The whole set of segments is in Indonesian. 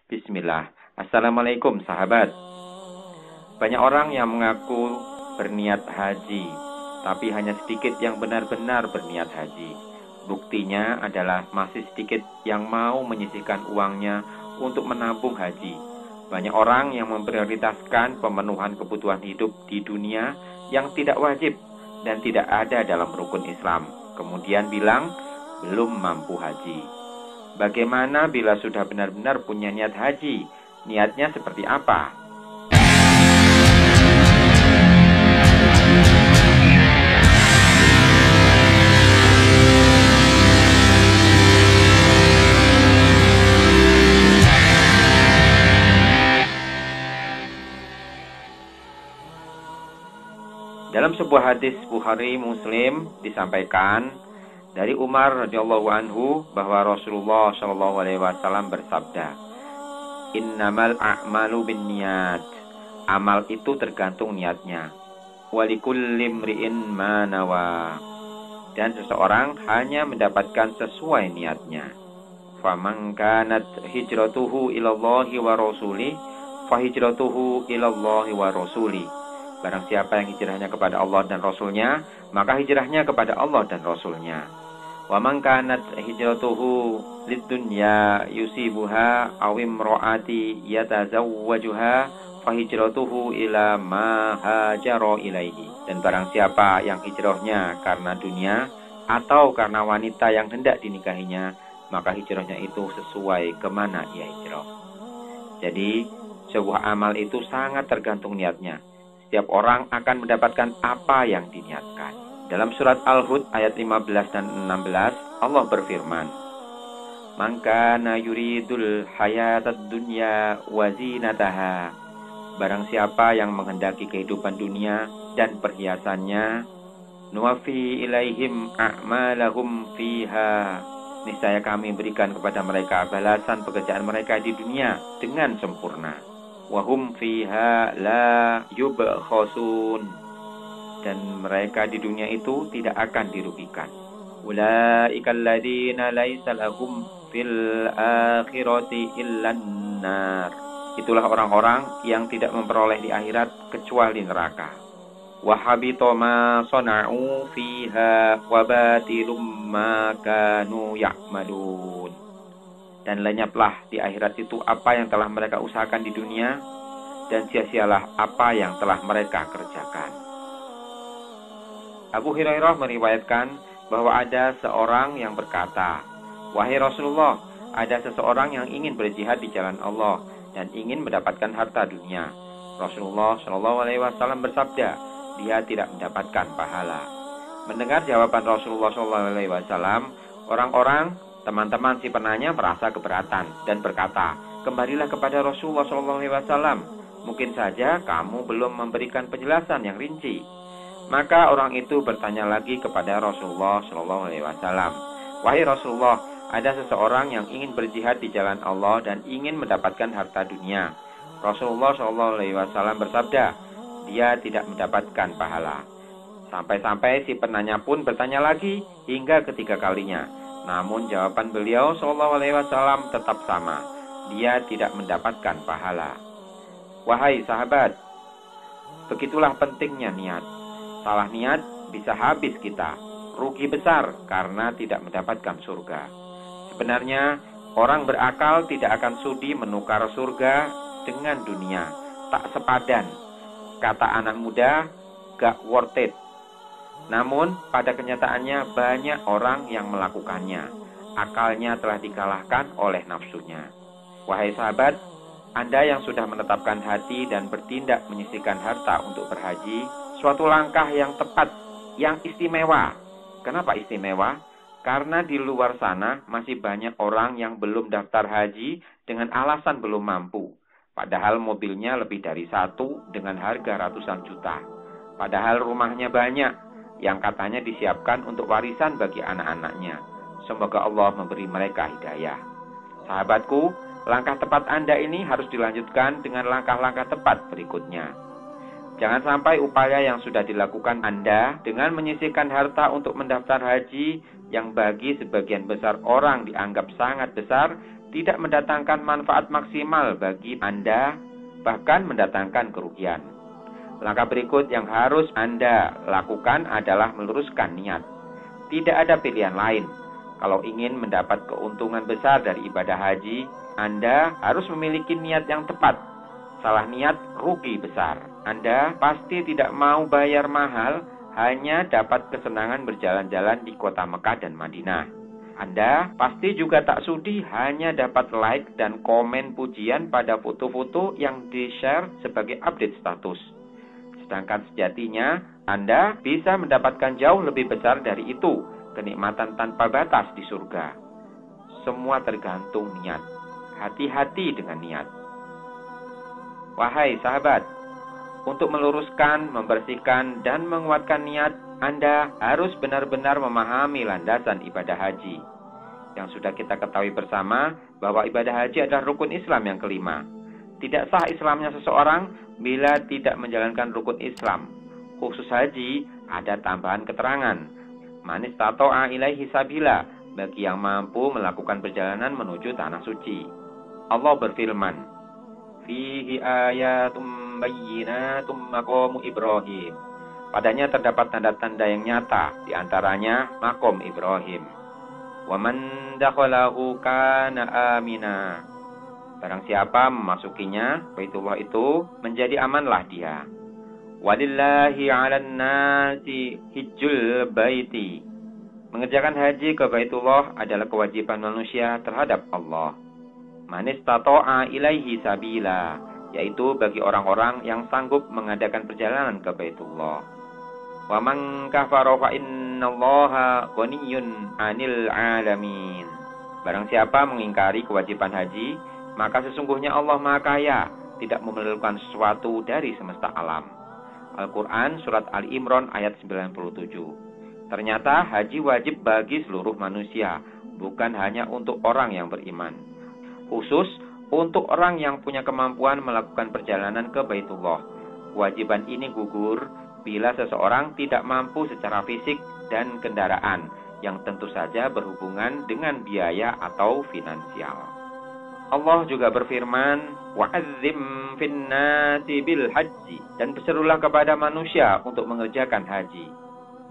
Bismillah. Assalamualaikum sahabat. Banyak orang yang mengaku berniat haji, tapi hanya sedikit yang benar-benar berniat haji. Buktinya adalah masih sedikit yang mau menyisihkan uangnya untuk menabung haji. Banyak orang yang memprioritaskan pemenuhan kebutuhan hidup di dunia yang tidak wajib dan tidak ada dalam rukun Islam. Kemudian bilang belum mampu haji. Bagaimana bila sudah benar-benar punya niat haji? Niatnya seperti apa? Dalam sebuah hadis Bukhari Muslim disampaikan dari Umar radhiyallahu anhu bahwa Rasulullah shallallahu alaihi wasallam bersabda, "Innamal a'malu binniyat." Amal itu tergantung niatnya. Walikulli imri'in ma nawa. Dan seseorang hanya mendapatkan sesuai niatnya. Faman kanat hijratuhu ilallahi wa rasulih, fa hijratuhu ilallahi wa rasulih. Barang siapa yang hijrahnya kepada Allah dan Rasulnya, maka hijrahnya kepada Allah dan Rasulnya. Wa man kanat hijratuhu lidunya yusibuha aw imraati yatazawwajuha fa hijratuhu ila ma hajara ilaihi. Dan barang siapa yang hijrahnya karena dunia atau karena wanita yang hendak dinikahinya, maka hijrahnya itu sesuai kemana ia hijrah. Jadi sebuah amal itu sangat tergantung niatnya. Setiap orang akan mendapatkan apa yang diniatkan. Dalam surat Al-Hud ayat 15 dan 16, Allah berfirman, "Man kana yuridul hayatad dunya wa zinataha." Barang siapa yang menghendaki kehidupan dunia dan perhiasannya, nuwafi ilaihim a'malahum fiha. Niscaya kami berikan kepada mereka balasan pekerjaan mereka di dunia dengan sempurna. Wahum fiha la yubkhasun. Dan mereka di dunia itu tidak akan dirugikan. Ulaikal ladzina laisa lahum fil akhirati illan nar. Itulah orang-orang yang tidak memperoleh di akhirat kecuali neraka. Wa habita ma sana'u fiha wa batilum ma kanu ya'malun. Dan lenyaplah di akhirat itu apa yang telah mereka usahakan di dunia, dan sia-sialah apa yang telah mereka kerjakan. Abu Hurairah meriwayatkan bahwa ada seorang yang berkata, "Wahai Rasulullah, ada seseorang yang ingin berjihad di jalan Allah dan ingin mendapatkan harta dunia." Rasulullah Shallallahu Alaihi Wasallam bersabda, "Dia tidak mendapatkan pahala." Mendengar jawaban Rasulullah Shallallahu Alaihi Wasallam, orang-orang teman-teman si penanya merasa keberatan dan berkata, "Kembalilah kepada Rasulullah SAW. Mungkin saja kamu belum memberikan penjelasan yang rinci." Maka orang itu bertanya lagi kepada Rasulullah SAW, "Wahai Rasulullah, ada seseorang yang ingin berjihad di jalan Allah dan ingin mendapatkan harta dunia." Rasulullah SAW bersabda, "Dia tidak mendapatkan pahala." Sampai-sampai si penanya pun bertanya lagi hingga ketiga kalinya. Namun jawaban beliau Shallallahu Alaihi Wasallam tetap sama. Dia tidak mendapatkan pahala. Wahai sahabat, begitulah pentingnya niat. Salah niat bisa habis kita, rugi besar karena tidak mendapatkan surga. Sebenarnya orang berakal tidak akan sudi menukar surga dengan dunia. Tak sepadan. Kata anak muda, gak worth it. Namun pada kenyataannya banyak orang yang melakukannya. Akalnya telah dikalahkan oleh nafsunya. Wahai sahabat, Anda yang sudah menetapkan hati dan bertindak menyisihkan harta untuk berhaji, suatu langkah yang tepat, yang istimewa. Kenapa istimewa? Karena di luar sana masih banyak orang yang belum daftar haji dengan alasan belum mampu. Padahal mobilnya lebih dari satu dengan harga ratusan juta. Padahal rumahnya banyak yang katanya disiapkan untuk warisan bagi anak-anaknya. Semoga Allah memberi mereka hidayah. Sahabatku, langkah tepat Anda ini harus dilanjutkan dengan langkah-langkah tepat berikutnya. Jangan sampai upaya yang sudah dilakukan Anda dengan menyisihkan harta untuk mendaftar haji yang bagi sebagian besar orang dianggap sangat besar tidak mendatangkan manfaat maksimal bagi Anda, bahkan mendatangkan kerugian. Langkah berikut yang harus Anda lakukan adalah meluruskan niat. Tidak ada pilihan lain. Kalau ingin mendapat keuntungan besar dari ibadah haji, Anda harus memiliki niat yang tepat. Salah niat, rugi besar. Anda pasti tidak mau bayar mahal hanya dapat kesenangan berjalan-jalan di kota Mekah dan Madinah. Anda pasti juga tak sudi hanya dapat like dan komen pujian pada foto-foto yang di-share sebagai update status. Sedangkan sejatinya, Anda bisa mendapatkan jauh lebih besar dari itu, kenikmatan tanpa batas di surga. Semua tergantung niat. Hati-hati dengan niat. Wahai sahabat, untuk meluruskan, membersihkan, dan menguatkan niat, Anda harus benar-benar memahami landasan ibadah haji. Yang sudah kita ketahui bersama bahwa ibadah haji adalah rukun Islam yang kelima. Tidak sah Islamnya seseorang bila tidak menjalankan rukun Islam. Khusus haji, ada tambahan keterangan. Man istata'a ilaihi sabila, bagi yang mampu melakukan perjalanan menuju tanah suci. Allah berfirman, Fihi ayatum bayyinatum maqamu Ibrahim. Padanya terdapat tanda-tanda yang nyata, di antaranya makom Ibrahim. Wa man dakhalahu kana amina. Barang siapa memasukinya, Baitullah itu, menjadi amanlah dia. Walillahi 'alan nasi hijjul baiti. Mengerjakan haji ke Baitullah adalah kewajiban manusia terhadap Allah. Man istata'a ilaihi sabila, yaitu bagi orang-orang yang sanggup mengadakan perjalanan ke Baitullah. Wa man kafara fa innallaha ghaniyyun 'anil 'alamin. Barang siapa mengingkari kewajiban haji, maka sesungguhnya Allah Maha Kaya, tidak memerlukan sesuatu dari semesta alam. Al-Quran Surat Ali Imran ayat 97. Ternyata haji wajib bagi seluruh manusia, bukan hanya untuk orang yang beriman. Khusus untuk orang yang punya kemampuan melakukan perjalanan ke Baitullah. Kewajiban ini gugur bila seseorang tidak mampu secara fisik dan kendaraan, yang tentu saja berhubungan dengan biaya atau finansial. Allah juga berfirman, wa'azzim finnasi bil haji, dan berserulah kepada manusia untuk mengerjakan haji.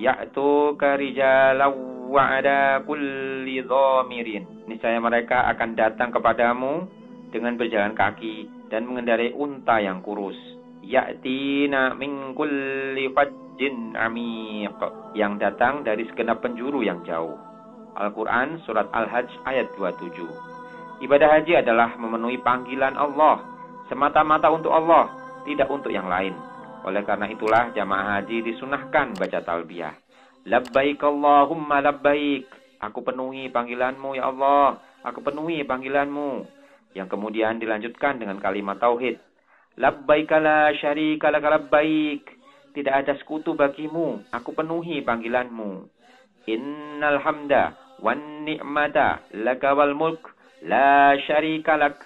Ya'tu karijalau wa'ada kulli dhamirin. Niscaya mereka akan datang kepadamu dengan berjalan kaki dan mengendarai unta yang kurus. Ya'tina min kulli fajjin amiq, yang datang dari segenap penjuru yang jauh. Al-Quran Surat Al-Hajj ayat 27. Ibadah haji adalah memenuhi panggilan Allah, semata-mata untuk Allah, tidak untuk yang lain. Oleh karena itulah jamaah haji disunahkan baca talbiyah. Labbaik Allahumma labbaik. Aku penuhi panggilanmu ya Allah, aku penuhi panggilanmu. Yang kemudian dilanjutkan dengan kalimat tauhid. Labbaika la syarika laka labbaik. Tidak ada sekutu bagimu, aku penuhi panggilanmu. Innal hamda wan ni'mata laka wal mulk la syarika lak.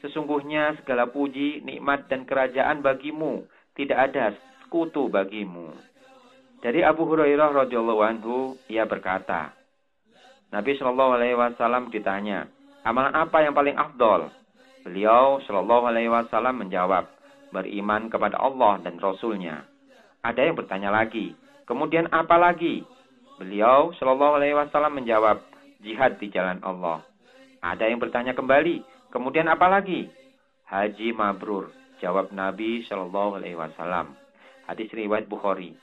Sesungguhnya segala puji, nikmat dan kerajaan bagimu, tidak ada sekutu bagimu. Dari Abu Hurairah radhiyallahu anhu, ia berkata, Nabi Shallallahu alaihi wasallam ditanya, amalan apa yang paling afdol? Beliau Shallallahu alaihi wasallam menjawab, beriman kepada Allah dan Rasul-Nya. Ada yang bertanya lagi, kemudian apa lagi? Beliau Shallallahu alaihi wasallam menjawab, jihad di jalan Allah. Ada yang bertanya kembali, kemudian apa lagi? Haji mabrur, jawab Nabi Shallallahu alaihi wasallam. Hadis riwayat Bukhari.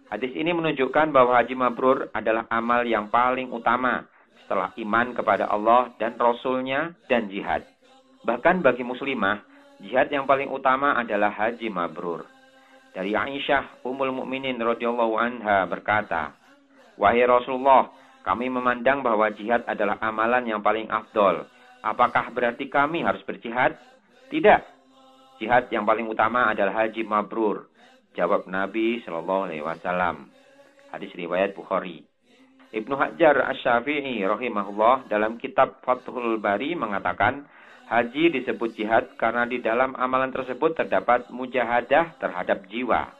Hadis ini menunjukkan bahwa haji mabrur adalah amal yang paling utama setelah iman kepada Allah dan Rasul-Nya dan jihad. Bahkan bagi muslimah, jihad yang paling utama adalah haji mabrur. Dari Aisyah Ummul Mukminin radhiyallahu anha berkata, wahai Rasulullah, kami memandang bahwa jihad adalah amalan yang paling afdol. Apakah berarti kami harus berjihad? Tidak. Jihad yang paling utama adalah haji mabrur, jawab Nabi Shallallahu alaihi wasallam. Hadis riwayat Bukhari. Ibnu Hajar Asy-Syafi'i rahimahullah dalam kitab Fathul Bari mengatakan, haji disebut jihad karena di dalam amalan tersebut terdapat mujahadah terhadap jiwa.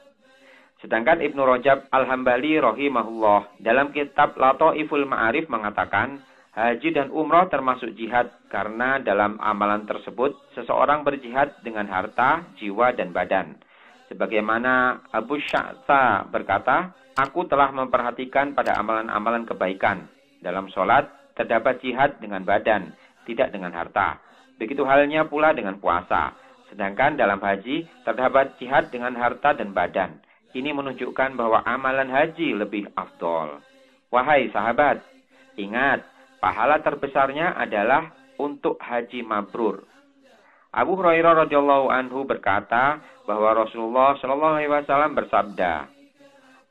Sedangkan Ibnu Rajab Al-Hambali rahimahullah dalam kitab Lataiful Ma'arif mengatakan, Haji dan umroh termasuk jihad karena dalam amalan tersebut seseorang berjihad dengan harta, jiwa, dan badan. Sebagaimana Abu Sya'sa berkata, aku telah memperhatikan pada amalan-amalan kebaikan. Dalam sholat terdapat jihad dengan badan, tidak dengan harta. Begitu halnya pula dengan puasa. Sedangkan dalam haji terdapat jihad dengan harta dan badan. Ini menunjukkan bahwa amalan haji lebih afdol. Wahai sahabat, ingat, pahala terbesarnya adalah untuk haji mabrur. Abu Hurairah radhiyallahu anhu berkata bahwa Rasulullah shallallahu alaihi wasallam bersabda,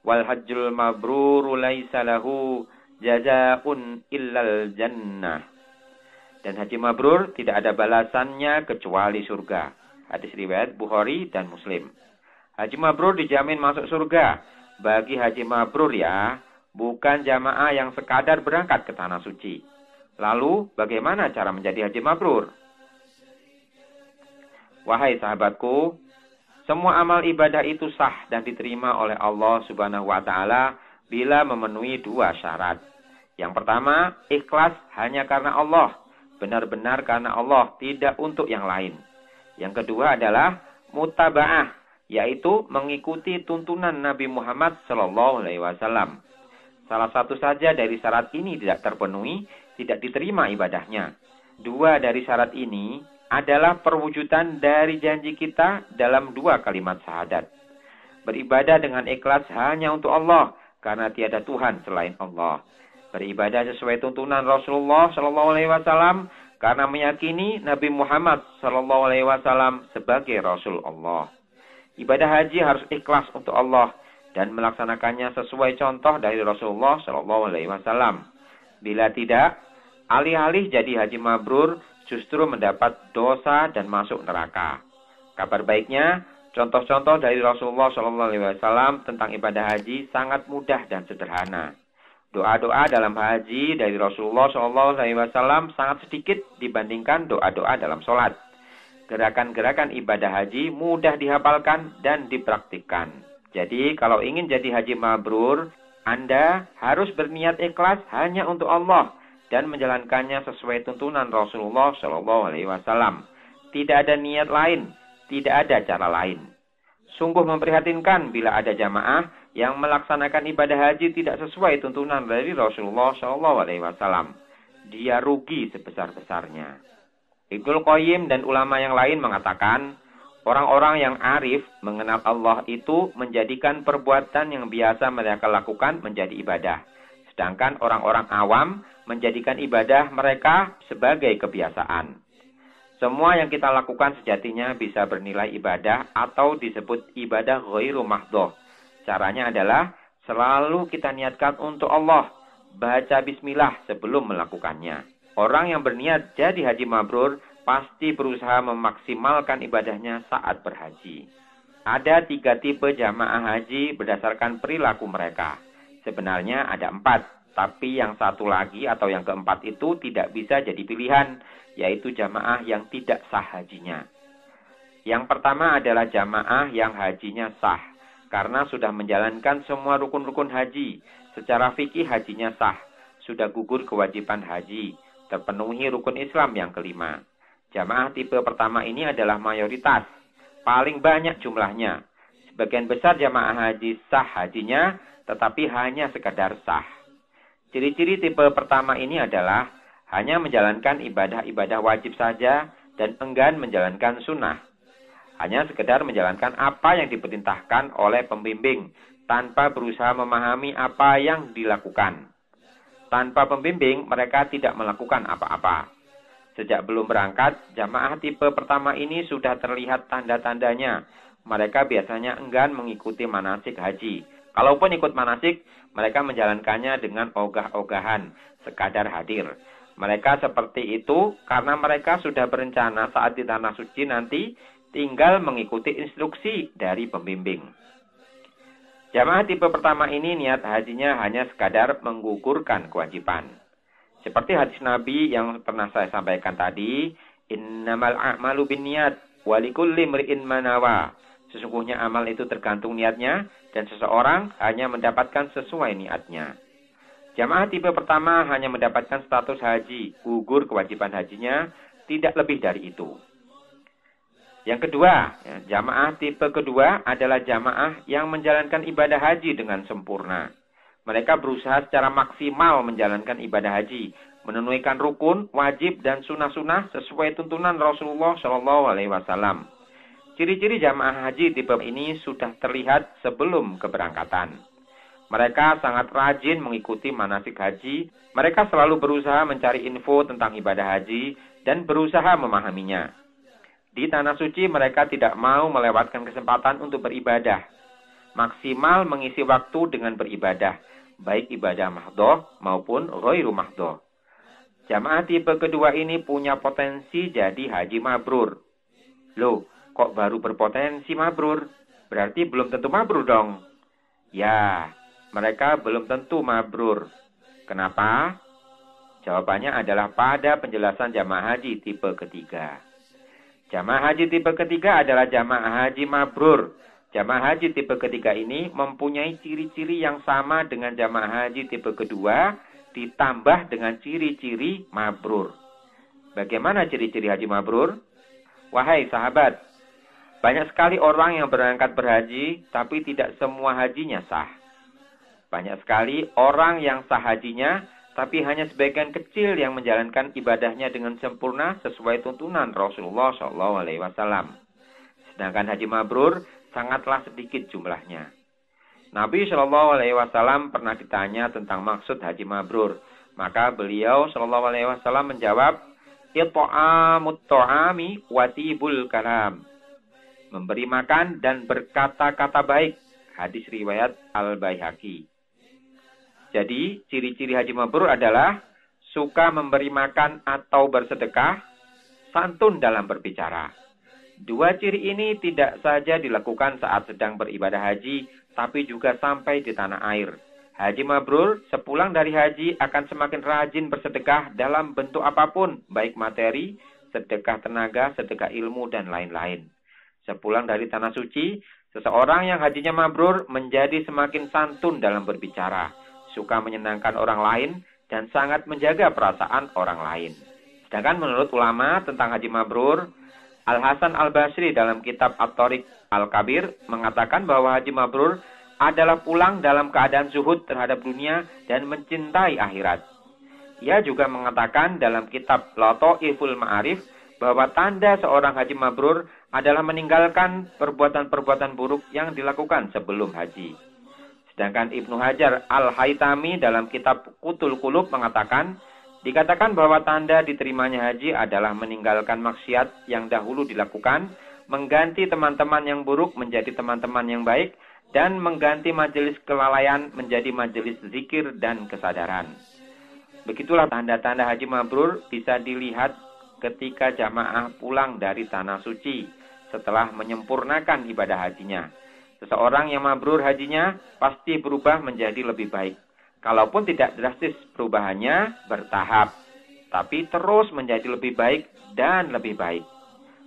"Wal hajjul mabrur laisa lahu jazaa'un illal jannah." Dan haji mabrur tidak ada balasannya kecuali surga. Hadis riwayat Bukhari dan Muslim. Haji mabrur dijamin masuk surga. Bagi haji mabrur ya, bukan jamaah yang sekadar berangkat ke tanah suci. Lalu, bagaimana cara menjadi haji mabrur? Wahai sahabatku, semua amal ibadah itu sah dan diterima oleh Allah Subhanahu wa Ta'ala bila memenuhi dua syarat. Yang pertama, ikhlas hanya karena Allah, benar-benar karena Allah, tidak untuk yang lain. Yang kedua adalah mutaba'ah, yaitu mengikuti tuntunan Nabi Muhammad SAW. Salah satu saja dari syarat ini tidak terpenuhi, tidak diterima ibadahnya. Dua dari syarat ini adalah perwujudan dari janji kita dalam dua kalimat syahadat. Beribadah dengan ikhlas hanya untuk Allah, karena tiada Tuhan selain Allah. Beribadah sesuai tuntunan Rasulullah SAW, karena meyakini Nabi Muhammad SAW sebagai Rasul Allah. Ibadah haji harus ikhlas untuk Allah dan melaksanakannya sesuai contoh dari Rasulullah SAW. Bila tidak, alih-alih jadi haji mabrur, justru mendapat dosa dan masuk neraka. Kabar baiknya, contoh-contoh dari Rasulullah SAW tentang ibadah haji sangat mudah dan sederhana. Doa-doa dalam haji dari Rasulullah SAW sangat sedikit dibandingkan doa-doa dalam sholat. Gerakan-gerakan ibadah haji mudah dihafalkan dan dipraktikkan. Jadi kalau ingin jadi haji mabrur, Anda harus berniat ikhlas hanya untuk Allah dan menjalankannya sesuai tuntunan Rasulullah SAW. Tidak ada niat lain, tidak ada cara lain. Sungguh memprihatinkan bila ada jamaah yang melaksanakan ibadah haji tidak sesuai tuntunan dari Rasulullah SAW. Dia rugi sebesar-besarnya. Ibnul Qayyim dan ulama yang lain mengatakan, orang-orang yang arif mengenal Allah itu menjadikan perbuatan yang biasa mereka lakukan menjadi ibadah. Sedangkan orang-orang awam menjadikan ibadah mereka sebagai kebiasaan. Semua yang kita lakukan sejatinya bisa bernilai ibadah atau disebut ibadah ghairu mahdhah. Caranya adalah selalu kita niatkan untuk Allah. Baca bismillah sebelum melakukannya. Orang yang berniat jadi haji mabrur pasti berusaha memaksimalkan ibadahnya saat berhaji. Ada 3 tipe jamaah haji berdasarkan perilaku mereka. Sebenarnya ada 4, tapi yang satu lagi atau yang keempat itu tidak bisa jadi pilihan, yaitu jamaah yang tidak sah hajinya. Yang pertama adalah jamaah yang hajinya sah, karena sudah menjalankan semua rukun-rukun haji. Secara fikih hajinya sah, sudah gugur kewajiban haji, terpenuhi rukun Islam yang kelima. Jamaah tipe pertama ini adalah mayoritas, paling banyak jumlahnya. Sebagian besar jamaah haji sah hajinya, tetapi hanya sekadar sah. Ciri-ciri tipe pertama ini adalah hanya menjalankan ibadah-ibadah wajib saja dan enggan menjalankan sunnah. Hanya sekedar menjalankan apa yang diperintahkan oleh pembimbing, tanpa berusaha memahami apa yang dilakukan. Tanpa pembimbing, mereka tidak melakukan apa-apa. Sejak belum berangkat, jamaah tipe pertama ini sudah terlihat tanda-tandanya. Mereka biasanya enggan mengikuti manasik haji. Kalaupun ikut manasik, mereka menjalankannya dengan ogah-ogahan, sekadar hadir. Mereka seperti itu karena mereka sudah berencana saat di tanah suci nanti tinggal mengikuti instruksi dari pembimbing. Jamaah tipe pertama ini niat hajinya hanya sekadar menggugurkan kewajiban. Seperti hadis Nabi yang pernah saya sampaikan tadi, innamal a'malu binniyat wa likulli imri'in ma nawa. Sesungguhnya amal itu tergantung niatnya dan seseorang hanya mendapatkan sesuai niatnya. Jamaah tipe pertama hanya mendapatkan status haji, gugur kewajiban hajinya, tidak lebih dari itu. Yang kedua, jamaah tipe kedua adalah jamaah yang menjalankan ibadah haji dengan sempurna. Mereka berusaha secara maksimal menjalankan ibadah haji, menunaikan rukun, wajib, dan sunnah-sunnah sesuai tuntunan Rasulullah SAW. Ciri-ciri jamaah haji tipe ini sudah terlihat sebelum keberangkatan. Mereka sangat rajin mengikuti manasik haji. Mereka selalu berusaha mencari info tentang ibadah haji dan berusaha memahaminya. Di tanah suci mereka tidak mau melewatkan kesempatan untuk beribadah. Maksimal mengisi waktu dengan beribadah, baik ibadah mahdoh maupun ghairu mahdoh. Jamaah tipe kedua ini punya potensi jadi haji mabrur. Loh, kok baru berpotensi mabrur? Berarti belum tentu mabrur dong. Ya, mereka belum tentu mabrur. Kenapa? Jawabannya adalah pada penjelasan jamaah haji tipe ketiga. Jamaah haji tipe ketiga adalah jamaah haji mabrur. Jamaah haji tipe ketiga ini mempunyai ciri-ciri yang sama dengan jamaah haji tipe kedua, ditambah dengan ciri-ciri mabrur. Bagaimana ciri-ciri haji mabrur? Wahai sahabat, banyak sekali orang yang berangkat berhaji, tapi tidak semua hajinya sah. Banyak sekali orang yang sah hajinya, tapi hanya sebagian kecil yang menjalankan ibadahnya dengan sempurna sesuai tuntunan Rasulullah SAW. Sedangkan haji mabrur sangatlah sedikit jumlahnya. Nabi SAW pernah ditanya tentang maksud haji mabrur. Maka beliau SAW menjawab, It'amut ta'ami watibul kalam. Memberi makan dan berkata-kata baik. Hadis riwayat Al-Baihaqi. Jadi, ciri-ciri haji mabrur adalah suka memberi makan atau bersedekah, santun dalam berbicara. Dua ciri ini tidak saja dilakukan saat sedang beribadah haji, tapi juga sampai di tanah air. Haji mabrur sepulang dari haji akan semakin rajin bersedekah dalam bentuk apapun, baik materi, sedekah tenaga, sedekah ilmu, dan lain-lain. Sepulang dari tanah suci, seseorang yang hajinya mabrur menjadi semakin santun dalam berbicara, suka menyenangkan orang lain, dan sangat menjaga perasaan orang lain. Sedangkan menurut ulama tentang haji mabrur, Al-Hasan Al-Basri dalam kitab At-Thariq Al-Kabir mengatakan bahwa haji mabrur adalah pulang dalam keadaan zuhud terhadap dunia dan mencintai akhirat. Ia juga mengatakan dalam kitab Lataiful Ma'arif bahwa tanda seorang haji mabrur adalah meninggalkan perbuatan-perbuatan buruk yang dilakukan sebelum haji. Sedangkan Ibnu Hajar Al-Haytami dalam kitab Qutul Qulub mengatakan, dikatakan bahwa tanda diterimanya haji adalah meninggalkan maksiat yang dahulu dilakukan, mengganti teman-teman yang buruk menjadi teman-teman yang baik, dan mengganti majelis kelalaian menjadi majelis zikir dan kesadaran. Begitulah tanda-tanda haji mabrur bisa dilihat ketika jamaah pulang dari tanah suci setelah menyempurnakan ibadah hajinya. Seseorang yang mabrur hajinya pasti berubah menjadi lebih baik. Kalaupun tidak drastis perubahannya, bertahap. Tapi terus menjadi lebih baik dan lebih baik.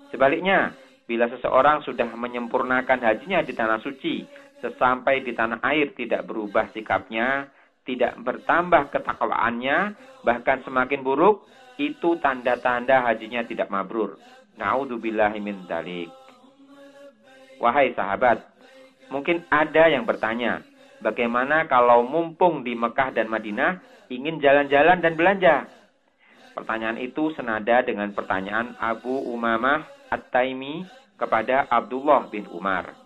Sebaliknya, bila seseorang sudah menyempurnakan hajinya di tanah suci, sesampai di tanah air tidak berubah sikapnya, tidak bertambah ketakwaannya, bahkan semakin buruk, itu tanda-tanda hajinya tidak mabrur. Na'udzubillahi min dzalik. Wahai sahabat, mungkin ada yang bertanya, bagaimana kalau mumpung di Mekah dan Madinah ingin jalan-jalan dan belanja? Pertanyaan itu senada dengan pertanyaan Abu Umamah At-Taimi kepada Abdullah bin Umar.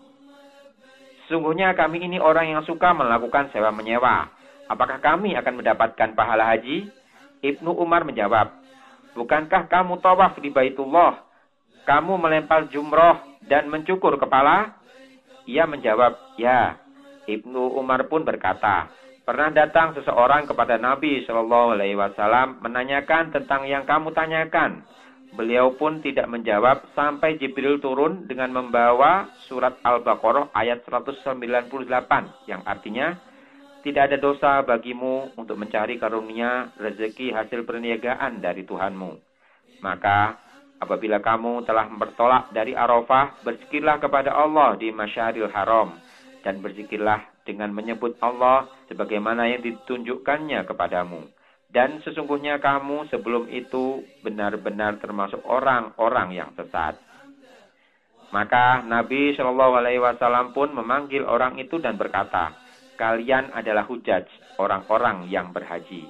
Sesungguhnya kami ini orang yang suka melakukan sewa-menyewa. Apakah kami akan mendapatkan pahala haji? Ibnu Umar menjawab, bukankah kamu tawaf di Baitullah? Kamu melempar jumroh dan mencukur kepala? Ia menjawab, ya. Ibnu Umar pun berkata, pernah datang seseorang kepada Nabi SAW menanyakan tentang yang kamu tanyakan. Beliau pun tidak menjawab sampai Jibril turun dengan membawa surat Al-Baqarah ayat 198 yang artinya, tidak ada dosa bagimu untuk mencari karunia rezeki hasil perniagaan dari Tuhanmu. Maka apabila kamu telah bertolak dari Arafah, berzikirlah kepada Allah di Masyaril Haram. dan berzikirlah dengan menyebut Allah sebagaimana yang ditunjukkannya kepadamu. Dan sesungguhnya kamu sebelum itu benar-benar termasuk orang-orang yang sesat. Maka Nabi Shallallahu Alaihi Wasallam pun memanggil orang itu dan berkata, kalian adalah hujaj, orang-orang yang berhaji.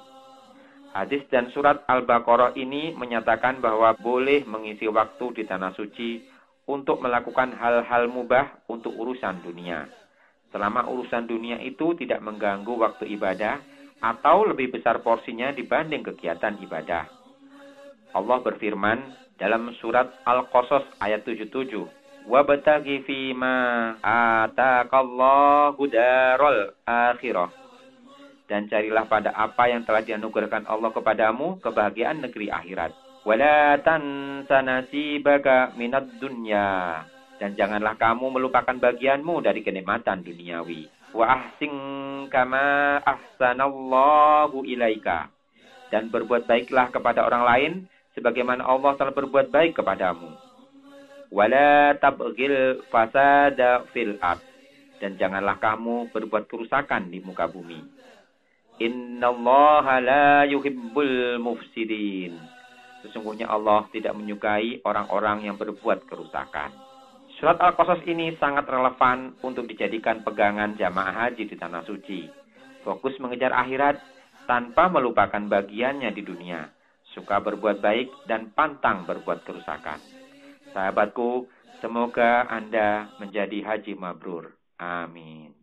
Hadis dan surat Al-Baqarah ini menyatakan bahwa boleh mengisi waktu di tanah suci untuk melakukan hal-hal mubah untuk urusan dunia. Selama urusan dunia itu tidak mengganggu waktu ibadah atau lebih besar porsinya dibanding kegiatan ibadah. Allah berfirman dalam surat Al-Qasas ayat 77, "Wabtaghi fima ataqallahu daral akhirah." Dan carilah pada apa yang telah dianugerahkan Allah kepadamu kebahagiaan negeri akhirat. Wala tansa nasibaka minad dunya. Dan janganlah kamu melupakan bagianmu dari kenikmatan duniawi. Wa ahsin kama ahsanallahu ilaika. Dan berbuat baiklah kepada orang lain sebagaimana Allah telah berbuat baik kepadamu. Wala tabghil fasada fil ard. Dan janganlah kamu berbuat kerusakan di muka bumi. Innallaha la yuhibbul mufsidin. Sesungguhnya Allah tidak menyukai orang-orang yang berbuat kerusakan. Surat Al-Qasas ini sangat relevan untuk dijadikan pegangan jamaah haji di tanah suci. Fokus mengejar akhirat tanpa melupakan bagiannya di dunia. Suka berbuat baik dan pantang berbuat kerusakan. Sahabatku, semoga Anda menjadi haji mabrur. Amin.